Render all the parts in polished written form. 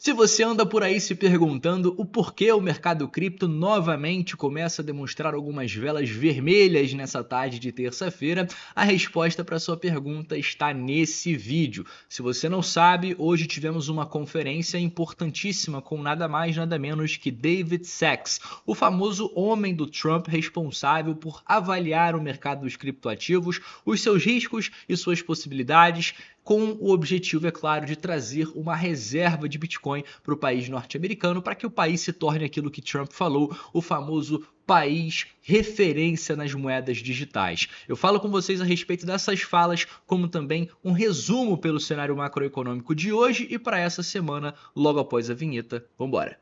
Se você anda por aí se perguntando o porquê o mercado cripto novamente começa a demonstrar algumas velas vermelhas nessa tarde de terça-feira, a resposta para sua pergunta está nesse vídeo. Se você não sabe, hoje tivemos uma conferência importantíssima com nada mais nada menos que David Sachs, o famoso homem do Trump responsável por avaliar o mercado dos criptoativos, os seus riscos e suas possibilidades, com o objetivo, é claro, de trazer uma reserva de Bitcoin para o país norte-americano, para que o país se torne aquilo que Trump falou, o famoso país referência nas moedas digitais. Eu falo com vocês a respeito dessas falas, como também um resumo pelo cenário macroeconômico de hoje e para essa semana, logo após a vinheta. Vambora!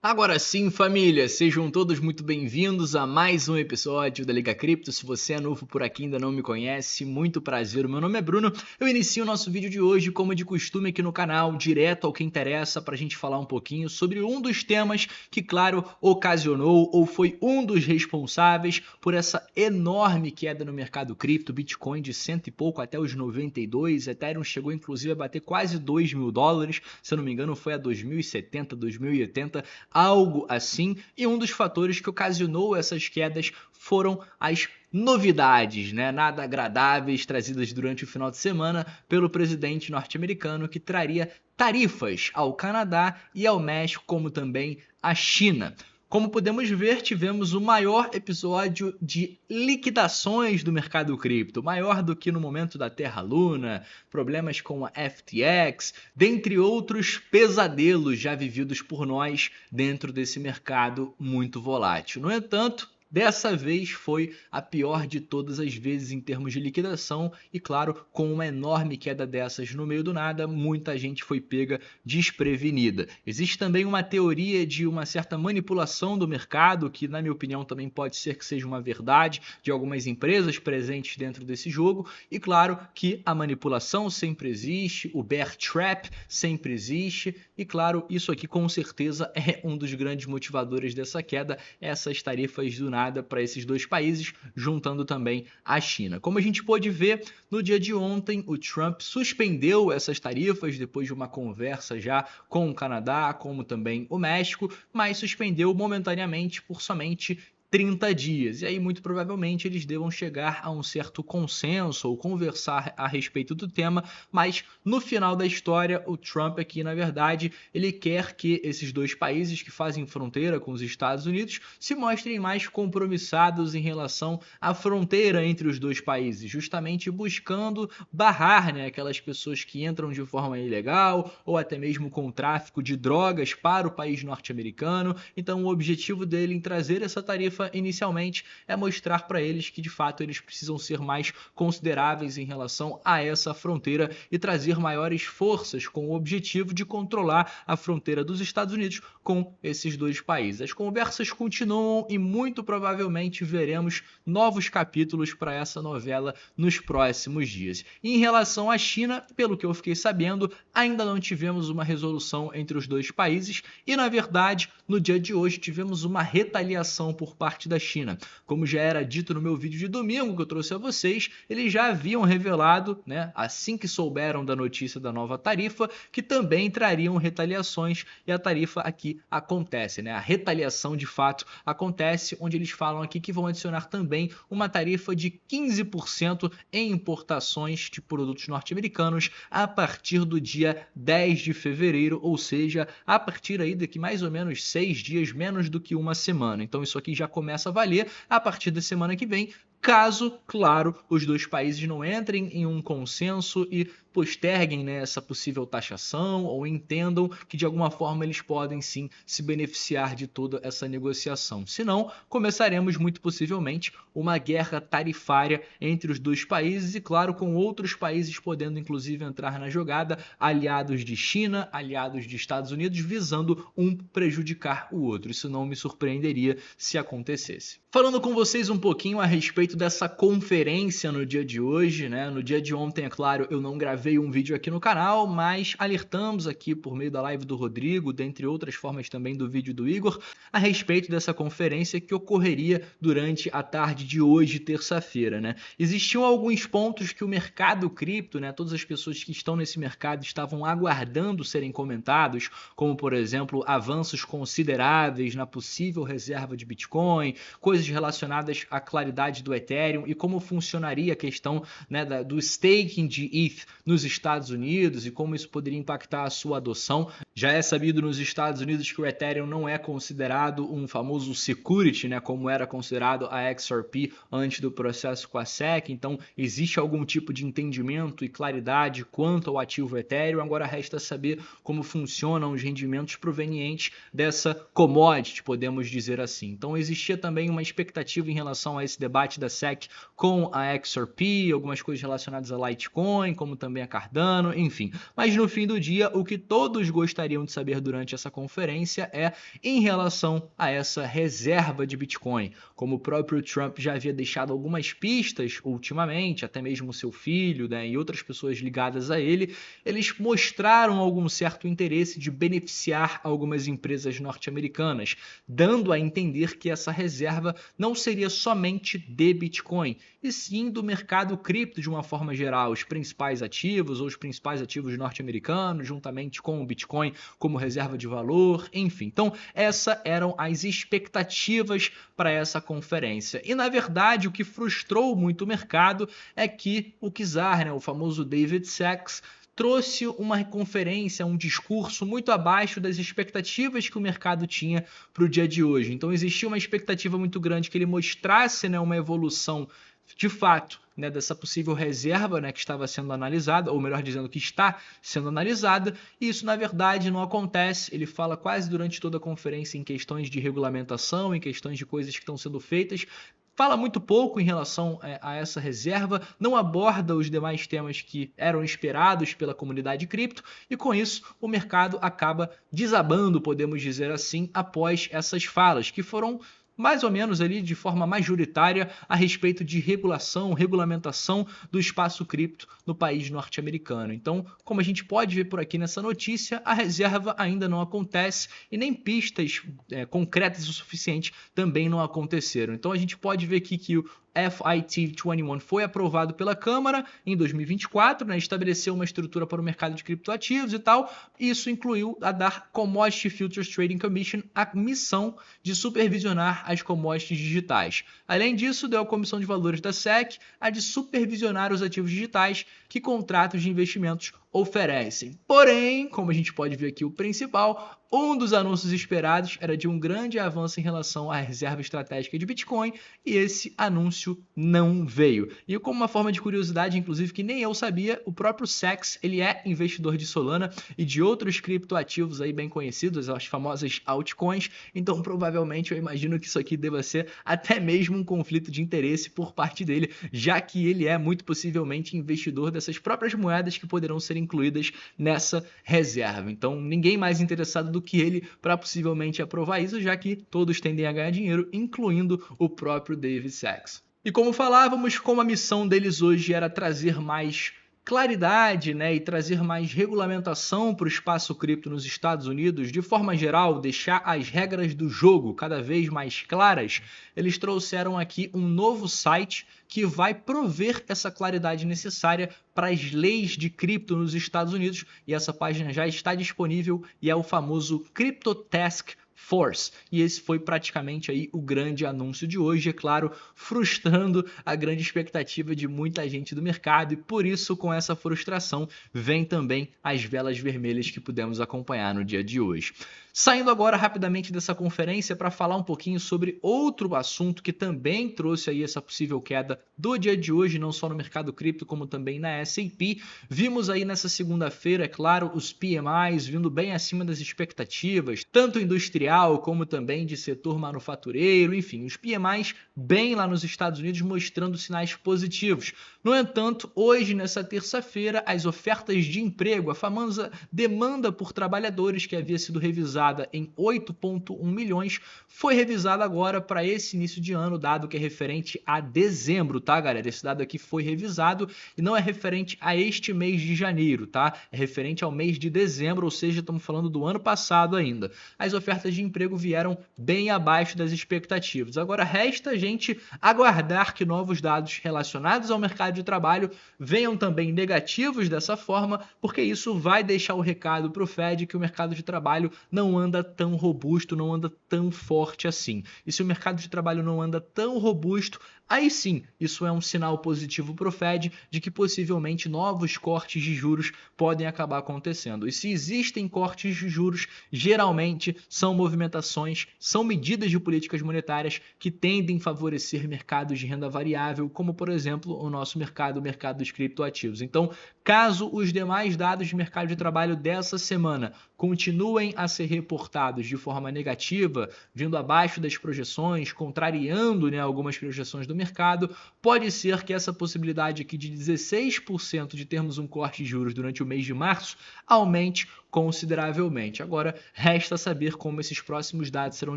Agora sim, família, sejam todos muito bem-vindos a mais um episódio da Liga Cripto. Se você é novo por aqui e ainda não me conhece, muito prazer, o meu nome é Bruno. Eu inicio o nosso vídeo de hoje, como de costume aqui no canal, direto ao que interessa, para a gente falar um pouquinho sobre um dos temas que, claro, ocasionou ou foi um dos responsáveis por essa enorme queda no mercado cripto, Bitcoin de cento e pouco até os 92, Ethereum chegou inclusive a bater quase $2.000, se eu não me engano foi a 2070, 2080, algo assim, e um dos fatores que ocasionou essas quedas foram as novidades, nada agradáveis trazidas durante o final de semana pelo presidente norte-americano, que traria tarifas ao Canadá e ao México, como também à China. Como podemos ver, tivemos o maior episódio de liquidações do mercado cripto, maior do que no momento da Terra Luna, problemas com a FTX, dentre outros pesadelos já vividos por nós dentro desse mercado muito volátil. No entanto, dessa vez foi a pior de todas as vezes em termos de liquidação e, claro, com uma enorme queda dessas no meio do nada, muita gente foi pega desprevenida. Existe também uma teoria de uma certa manipulação do mercado, que na minha opinião também pode ser que seja uma verdade, de algumas empresas presentes dentro desse jogo, e claro que a manipulação sempre existe, o bear trap sempre existe, e claro, isso aqui com certeza é um dos grandes motivadores dessa queda, essas tarifas do nada para esses dois países, juntando também a China. Como a gente pôde ver, no dia de ontem, o Trump suspendeu essas tarifas depois de uma conversa já com o Canadá, como também o México, mas suspendeu momentaneamente por somente 30 dias. E aí, muito provavelmente, eles devam chegar a um certo consenso ou conversar a respeito do tema, mas no final da história, o Trump aqui, na verdade, ele quer que esses dois países que fazem fronteira com os Estados Unidos se mostrem mais compromissados em relação à fronteira entre os dois países, justamente buscando barrar, aquelas pessoas que entram de forma ilegal ou até mesmo com tráfico de drogas para o país norte-americano. Então, o objetivo dele em trazer essa tarifa inicialmente é mostrar para eles que de fato eles precisam ser mais consideráveis em relação a essa fronteira e trazer maiores forças com o objetivo de controlar a fronteira dos Estados Unidos com esses dois países. As conversas continuam e muito provavelmente veremos novos capítulos para essa novela nos próximos dias. E em relação à China, pelo que eu fiquei sabendo, ainda não tivemos uma resolução entre os dois países e, na verdade, no dia de hoje tivemos uma retaliação por parte da China. Como já era dito no meu vídeo de domingo que eu trouxe a vocês, eles já haviam revelado, assim que souberam da notícia da nova tarifa, que também trariam retaliações, e a tarifa aqui acontece, a retaliação de fato acontece, onde eles falam aqui que vão adicionar também uma tarifa de 15% em importações de produtos norte-americanos a partir do dia 10 de fevereiro, ou seja, a partir aí daqui mais ou menos 6 dias, menos do que uma semana. Então isso aqui já começa a valer a partir da semana que vem, caso, claro, os dois países não entrem em um consenso e posterguem essa possível taxação ou entendam que de alguma forma eles podem sim se beneficiar de toda essa negociação. Senão, começaremos muito possivelmente uma guerra tarifária entre os dois países e, claro, com outros países podendo inclusive entrar na jogada, aliados de China, aliados de Estados Unidos, visando um prejudicar o outro. Isso não me surpreenderia se acontecesse. Falando com vocês um pouquinho a respeito respeito dessa conferência no dia de hoje, né? No dia de ontem, é claro, eu não gravei um vídeo aqui no canal, mas alertamos aqui por meio da live do Rodrigo, dentre outras formas também do vídeo do Igor, a respeito dessa conferência que ocorreria durante a tarde de hoje, terça-feira, né? Existiam alguns pontos que o mercado cripto, né, todas as pessoas que estão nesse mercado estavam aguardando serem comentados, como por exemplo, avanços consideráveis na possível reserva de Bitcoin, coisas relacionadas à claridade do Ethereum e como funcionaria a questão, né, do staking de ETH nos Estados Unidos e como isso poderia impactar a sua adoção. Já é sabido nos Estados Unidos que o Ethereum não é considerado um famoso security, né, como era considerado a XRP antes do processo com a SEC, então existe algum tipo de entendimento e claridade quanto ao ativo Ethereum. Agora resta saber como funcionam os rendimentos provenientes dessa commodity, podemos dizer assim. Então existia também uma expectativa em relação a esse debate da SEC com a XRP, algumas coisas relacionadas a Litecoin, como também a Cardano, enfim. Mas no fim do dia, o que todos gostariam de saber durante essa conferência é em relação a essa reserva de Bitcoin. Como o próprio Trump já havia deixado algumas pistas ultimamente, até mesmo seu filho, né, e outras pessoas ligadas a ele, eles mostraram algum certo interesse de beneficiar algumas empresas norte-americanas, dando a entender que essa reserva não seria somente de Bitcoin, e sim do mercado cripto de uma forma geral, os principais ativos ou os principais ativos norte-americanos, juntamente com o Bitcoin como reserva de valor, enfim. Então, essas eram as expectativas para essa conferência. E, na verdade, o que frustrou muito o mercado é que o czar, né, o famoso David Sacks, trouxe uma conferência, um discurso muito abaixo das expectativas que o mercado tinha para o dia de hoje. Então, existia uma expectativa muito grande que ele mostrasse, né, uma evolução de fato, né, dessa possível reserva, né, que estava sendo analisada, ou melhor dizendo, que está sendo analisada, e isso na verdade não acontece. Ele fala quase durante toda a conferência em questões de regulamentação, em questões de coisas que estão sendo feitas, fala muito pouco em relação a essa reserva, não aborda os demais temas que eram esperados pela comunidade cripto, e com isso o mercado acaba desabando, podemos dizer assim, após essas falas, que foram mais ou menos ali de forma majoritária a respeito de regulação, regulamentação do espaço cripto no país norte-americano. Então, como a gente pode ver por aqui nessa notícia, a reserva ainda não acontece e nem pistas concretas o suficiente também não aconteceram. Então, a gente pode ver aqui que o FIT21 foi aprovado pela Câmara em 2024, né, estabeleceu uma estrutura para o mercado de criptoativos e tal. Isso incluiu a dar Commodity Futures Trading Commission a missão de supervisionar as commodities digitais. Além disso, deu à Comissão de Valores da SEC a de supervisionar os ativos digitais que contratos de investimentos oferecem. Porém, como a gente pode ver aqui, o principal, um dos anúncios esperados era de um grande avanço em relação à reserva estratégica de Bitcoin, e esse anúncio não veio. E como uma forma de curiosidade, inclusive, que nem eu sabia, o próprio Sacks, ele é investidor de Solana e de outros criptoativos aí bem conhecidos, as famosas altcoins, então provavelmente eu imagino que isso aqui deva ser até mesmo um conflito de interesse por parte dele, já que ele é muito possivelmente investidor dessas próprias moedas que poderão ser incluídas nessa reserva. Então, ninguém mais interessado do que ele para possivelmente aprovar isso, já que todos tendem a ganhar dinheiro, incluindo o próprio David Sacks. E como falávamos, como a missão deles hoje era trazer mais claridade, né, e trazer mais regulamentação para o espaço cripto nos Estados Unidos, de forma geral, deixar as regras do jogo cada vez mais claras, eles trouxeram aqui um novo site que vai prover essa claridade necessária para as leis de cripto nos Estados Unidos, e essa página já está disponível e é o famoso Crypto Task Force. E esse foi praticamente aí o grande anúncio de hoje, é claro, frustrando a grande expectativa de muita gente do mercado, e por isso, com essa frustração, vem também as velas vermelhas que pudemos acompanhar no dia de hoje. Saindo agora rapidamente dessa conferência para falar um pouquinho sobre outro assunto que também trouxe aí essa possível queda do dia de hoje, não só no mercado cripto, como também na S&P. Vimos aí nessa segunda-feira, é claro, os PMIs vindo bem acima das expectativas, tanto industriais industrial, como também de setor manufatureiro, enfim, os PMIs bem lá nos Estados Unidos mostrando sinais positivos. No entanto, hoje, nessa terça-feira, as ofertas de emprego, a famosa demanda por trabalhadores que havia sido revisada em 8,1 milhões, foi revisada agora para esse início de ano, dado que é referente a dezembro, tá, galera? Esse dado aqui foi revisado e não é referente a este mês de janeiro, tá? É referente ao mês de dezembro, ou seja, estamos falando do ano passado ainda. As ofertas de emprego vieram bem abaixo das expectativas. Agora resta a gente aguardar que novos dados relacionados ao mercado de trabalho venham também negativos dessa forma, porque isso vai deixar o recado para o Fed que o mercado de trabalho não anda tão robusto, não anda tão forte assim. E se o mercado de trabalho não anda tão robusto, aí sim, isso é um sinal positivo para o Fed de que possivelmente novos cortes de juros podem acabar acontecendo. E se existem cortes de juros, geralmente são movimentações, são medidas de políticas monetárias que tendem a favorecer mercados de renda variável, como por exemplo o nosso mercado, o mercado dos criptoativos. Então, caso os demais dados de mercado de trabalho dessa semana continuem a ser reportados de forma negativa, vindo abaixo das projeções, contrariando, né, algumas projeções do mercado, pode ser que essa possibilidade aqui de 16% de termos um corte de juros durante o mês de março aumente consideravelmente. Agora, resta saber como esses próximos dados serão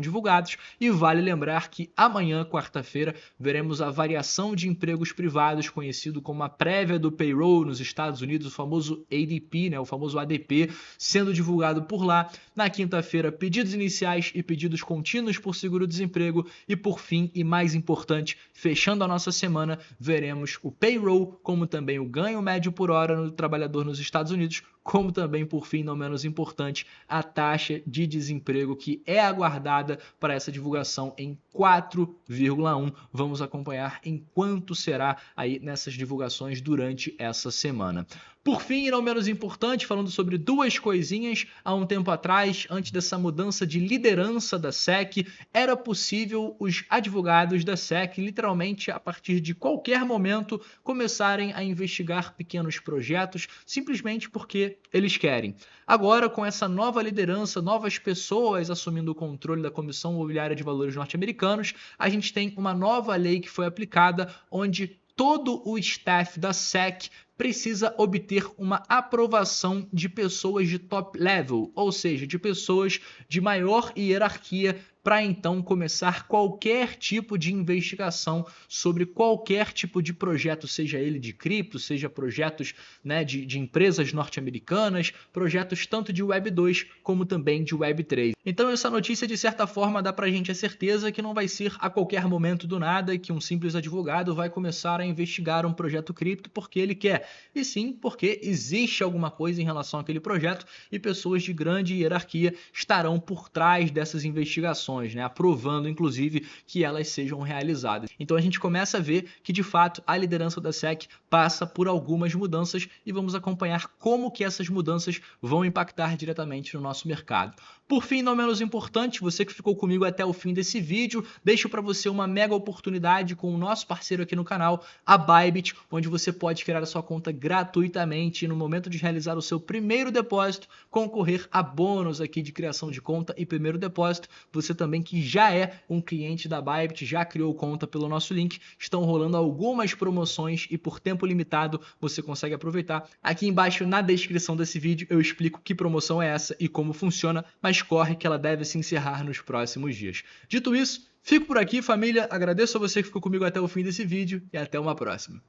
divulgados e vale lembrar que amanhã, quarta-feira, veremos a variação de empregos privados, conhecido como a prévia do payroll nos Estados Unidos, o famoso ADP, né, o famoso ADP, sendo divulgado por lá. Na quinta-feira, pedidos iniciais e pedidos contínuos por seguro-desemprego e, por fim, e mais importante, fechando a nossa semana, veremos o payroll, como também o ganho médio por hora do trabalhador nos Estados Unidos, como também, por fim, não menos importante, a taxa de desemprego que é aguardada para essa divulgação em 4,1. Vamos acompanhar em quanto será aí nessas divulgações durante essa semana. Por fim, e não menos importante, falando sobre duas coisinhas, há um tempo atrás, antes dessa mudança de liderança da SEC, era possível os advogados da SEC, literalmente a partir de qualquer momento, começarem a investigar pequenos projetos, simplesmente porque eles querem. Agora, com essa nova liderança, novas pessoas assumindo o controle da Comissão Mobiliária de Valores norte-americanos, a gente tem uma nova lei que foi aplicada, onde todo o staff da SEC precisa obter uma aprovação de pessoas de top level, ou seja, de pessoas de maior hierarquia, para então começar qualquer tipo de investigação sobre qualquer tipo de projeto, seja ele de cripto, seja projetos, né, de empresas norte-americanas, projetos tanto de Web 2 como também de Web 3. Então essa notícia, de certa forma, dá pra gente a certeza que não vai ser a qualquer momento do nada que um simples advogado vai começar a investigar um projeto cripto porque ele quer, e sim porque existe alguma coisa em relação àquele projeto e pessoas de grande hierarquia estarão por trás dessas investigações, né, aprovando inclusive que elas sejam realizadas. Então a gente começa a ver que de fato a liderança da SEC passa por algumas mudanças e vamos acompanhar como que essas mudanças vão impactar diretamente no nosso mercado. Por fim, não menos importante, você que ficou comigo até o fim desse vídeo, deixo para você uma mega oportunidade com o nosso parceiro aqui no canal, a Bybit, onde você pode criar a sua conta gratuitamente e no momento de realizar o seu primeiro depósito, concorrer a bônus aqui de criação de conta e primeiro depósito. Você também que já é um cliente da Bybit, já criou conta pelo nosso link, estão rolando algumas promoções e por tempo limitado você consegue aproveitar. Aqui embaixo na descrição desse vídeo eu explico que promoção é essa e como funciona, mas corre que ela deve se encerrar nos próximos dias. Dito isso, fico por aqui, família, agradeço a você que ficou comigo até o fim desse vídeo e até uma próxima.